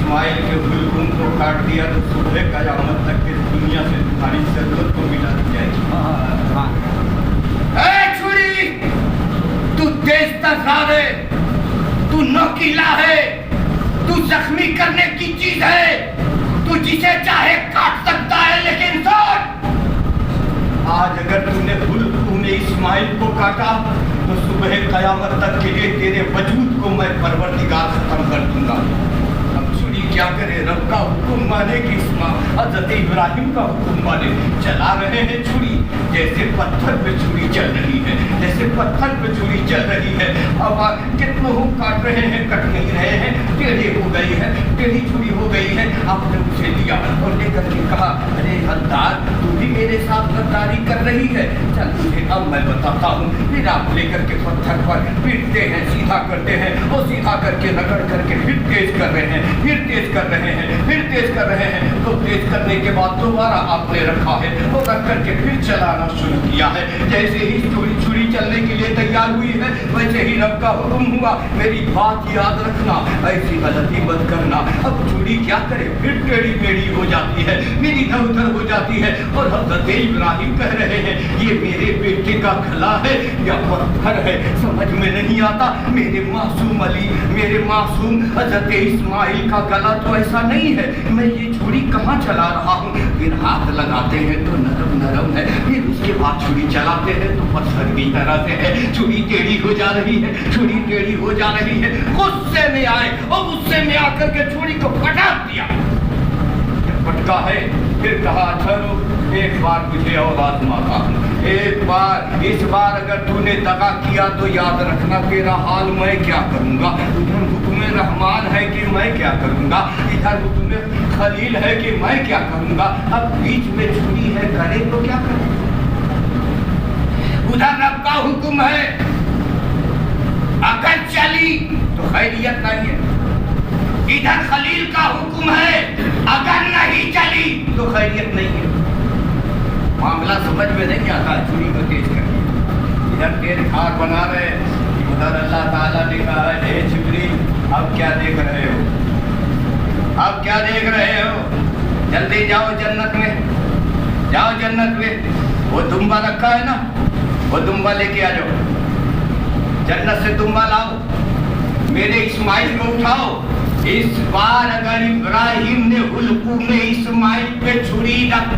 इस्माइल के हुल्कुम को काट दिया तो सुबह क़यामत तक के दुनिया से तुम्हारी जरूरत को मिटा दी जाएगी। छुरी, तू तेज तर्रार है, तू नोकीला है, तू जख्मी करने की चीज है, तू जिसे चाहे काट सकता है। लेकिन सुन, आज अगर तूने हुल्कुम ने इस्माइल को काटा तो सुबह क़यामत तक के लिए तेरे वजूद को मैं परवरदिगार खत्म कर दूंगा। क्या करे, रब का हुक्म माने कि हज़रत इब्राहिम का हुक्म माने। चला रहे हैं छुरी, जैसे पत्थर पे छुरी चल रही है, जैसे पत्थर पे छुरी चल रही है। अब कितनों काट रहे हैं, कट नहीं रहे हैं, टेढ़ी हो गई है, टेढ़ी छुरी हो गई है। आपने उसे लिया और लेकर के कहा, अरे हलदार, तू भी मेरे साथ गद्दारी कर रही है, चल तुझे अब मैं बताता हूँ। फिर आप लेकर के पत्थर पर पीटते हैं, सीधा करते हैं, और सीधा करके रगड़ करके फिर तेज कर रहे हैं, फिर तेज कर रहे हैं, फिर तेज कर रहे हैं। तो तेज करने के बाद दोबारा आपने रखा है, वो रख करके फिर चलाना शुरू किया है। जैसे ही छुरी चलने के लिए तैयार हुई है, वैसे ही रब का हुक्म हुआ, मेरी बात याद रखना, ऐसी गलती मत करना। अब छुरी क्या करे, फिर टेढ़ी मेढ़ी हो जाती है, मेरी इधर उधर हो जाती है। और हज़रत इब्राहिम कह रहे हैं, ये मेरे बेटे का गला है या पत्थर है, समझ में नहीं आता। मेरे मासूम अली, मेरे मासूम हज़रत इस्माइल का गला तो ऐसा नहीं है, मैं ये छुरी कहाँ चला रहा हूँ। फिर हाथ लगाते हैं तो नरम नरम है, फिर उसके बाद छुरी चलाते हैं तो पत्थर की तरह से है। छुरी टेढ़ी हो जा रही है, छुरी टेढ़ी हो जा रही है। गुस्से में आए और गुस्से में आकर के छुरी को पटक दिया। पटका है, फिर कहा, चलो एक बार तुझे और आजमाता हूँ, एक बार, इस बार अगर तूने दगा किया तो याद रखना तेरा हाल मैं क्या करूँगा। उधर हुक्म रहमान है कि मैं क्या करूँगा, इधर हुक्म खलील है कि मैं क्या करूँगा। अब बीच में छुरी है, करे तो क्या करे। उधर रब का हुक्म है, अगर चली तो खैरियत नहीं है। इधर खलील का हुक्म है, अगर नहीं चली तो खैरियत नहीं है। मामला समझ में नहीं आता, छुरी को तेज कर दिया। इधर तेज खार बना रहे, उधर अल्लाह ताला ने कहा, हे जिब्रील, अब क्या देख रहे हो, अब क्या देख रहे हो, जल्दी जाओ जन्नत में, जाओ जन्नत में। वो दुम्बा रखा है ना, वो दुम्बा लेके आ जाओ, जन्नत से दुम्बा लाओ, मेरे इस्माइल को उठाओ। इस बार अगर इब्राहिम ने हुल्कुम में इस्माइल पे छुरी रख